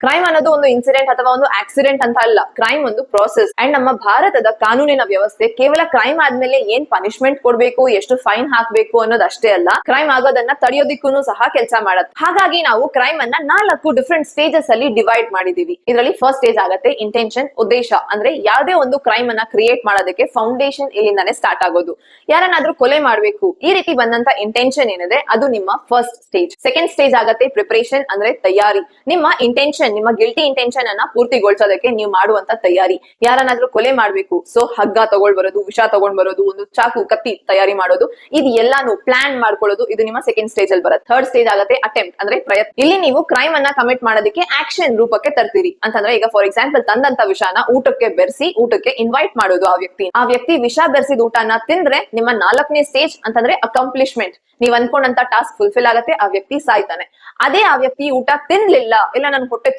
Crime ಅನ್ನೋದು ಒಂದು incident ಅಥವಾ ಒಂದು ಆಕ್ಸಿಡೆಂಟ್ ಅಂತ ಅಲ್ಲ. ಕ್ರೈಮ್ ಒಂದು ಪ್ರೋಸೆಸ್. ಅಂಡ್ ನಮ್ಮ ಭಾರತದ ಕಾನೂನಿನ ವ್ಯವಸ್ಥೆ ಕೇವಲ ಕ್ರೈಮ್ ಆದ್ಮೇಲೆ ಏನ್ ಪನಿಷ್ಮೆಂಟ್ ಕೊಡ್ಬೇಕು, ಎಷ್ಟು ಫೈನ್ ಹಾಕ್ಬೇಕು ಅನ್ನೋದಷ್ಟೇ ಅಲ್ಲ, ಕ್ರೈಮ್ ಆಗೋದನ್ನ ತಡೆಯೋದಿಕ್ಕೂ ಸಹ ಕೆಲಸ ಮಾಡತ್ತೆ. ಹಾಗಾಗಿ ನಾವು ಕ್ರೈಮ್ ಅನ್ನ 4 ಡಿಫ್ರೆಂಟ್ ಸ್ಟೇಜಸ್ ಅಲ್ಲಿ ಡಿವೈಡ್ ಮಾಡಿದೀವಿ. ಇದರಲ್ಲಿ ಫಸ್ಟ್ ಸ್ಟೇಜ್ ಆಗುತ್ತೆ ಇಂಟೆನ್ಷನ್, ಉದ್ದೇಶ. ಅಂದ್ರೆ ಯಾವುದೇ ಒಂದು ಕ್ರೈಮ್ ಅನ್ನ ಕ್ರಿಯೇಟ್ ಮಾಡೋದಕ್ಕೆ ಫೌಂಡೇಶನ್ ಇಲ್ಲಿಂದಾನೆ ಸ್ಟಾರ್ಟ್ ಆಗೋದು. ಯಾರನ್ನಾದ್ರೂ ಕೊಲೆ ಮಾಡ್ಬೇಕು ಈ ರೀತಿ ಬಂದಂತ ಇಂಟೆನ್ಷನ್ ಏನಿದೆ ಅದು ನಿಮ್ಮ ಫಸ್ಟ್ ಸ್ಟೇಜ್. ಸೆಕೆಂಡ್ ಸ್ಟೇಜ್ ಆಗುತ್ತೆ ಪ್ರಿಪರೇಷನ್, ಅಂದ್ರೆ ತಯಾರಿ. ನಿಮ್ಮ ಇಂಟೆನ್ಷನ್, ನಿಮ್ಮ ಗಿಲ್ಟಿ ಇಂಟೆನ್ಷನ್ ಅನ್ನ ಪೂರ್ತಿಗೊಳಿಸೋದಕ್ಕೆ ನೀವು ಮಾಡುವಂತ ತಯಾರಿ. ಯಾರನ್ನಾದ್ರೂ ಕೊಲೆ ಮಾಡ್ಬೇಕು, ಸೊ ಹಗ್ಗ ತಗೊಂಡ್ ಬರೋದು, ವಿಷ ತಗೊಂಡ್ ಬರೋದು, ಒಂದು ಚಾಕು, ಕತ್ತಿ ತಯಾರಿ ಮಾಡೋದು, ಇದು ಎಲ್ಲಾನು ಪ್ಲಾನ್ ಮಾಡ್ಕೊಳ್ಳೋದು, ಇದು ನಿಮ್ಮ ಸೆಕೆಂಡ್ ಸ್ಟೇಜ್ ಅಲ್ಲಿ ಬರುತ್ತೆ. ಥರ್ಡ್ ಸ್ಟೇಜ್ ಆಗುತ್ತೆ ಅಟೆಂಪ್ಟ್, ಅಂದ್ರೆ ಪ್ರಯತ್ನ. ಇಲ್ಲಿ ನೀವು ಕ್ರೈಮ್ ಅನ್ನ ಕಮಿಟ್ ಮಾಡೋದಕ್ಕೆ ಆಕ್ಷನ್ ರೂಪಕ್ಕೆ ತರ್ತೀರಿ. ಅಂತಂದ್ರೆ ಈಗ ಫಾರ್ ಎಕ್ಸಾಂಪಲ್ ತಂದಂತ ವಿಷಾನ ಊಟಕ್ಕೆ ಬೆರೆಸಿ ಊಟಕ್ಕೆ ಇನ್ವೈಟ್ ಮಾಡೋದು ಆ ವ್ಯಕ್ತಿ ವಿಷ ಬೆರೆಸಿದ ಊಟನ ತಿಂದ್ರೆ ನಿಮ್ಮ 4ನೇ ಸ್ಟೇಜ್ ಅಂತಂದ್ರೆ ಅಕಾಂಪ್ಲಿಷ್ಮೆಂಟ್. ನೀವ್ ಅನ್ಕೊಂಡಂತ ಟಾಸ್ಕ್ ಫುಲ್ಫಿಲ್ ಆಗುತ್ತೆ, ಆ ವ್ಯಕ್ತಿ ಸಾಯ್ತಾನೆ. ಅದೇ ಆ ವ್ಯಕ್ತಿ ಊಟ ತಿನ್ಲಿಲ್ಲ, ಇಲ್ಲ ನನ್ ಹೊಟ್ಟೆ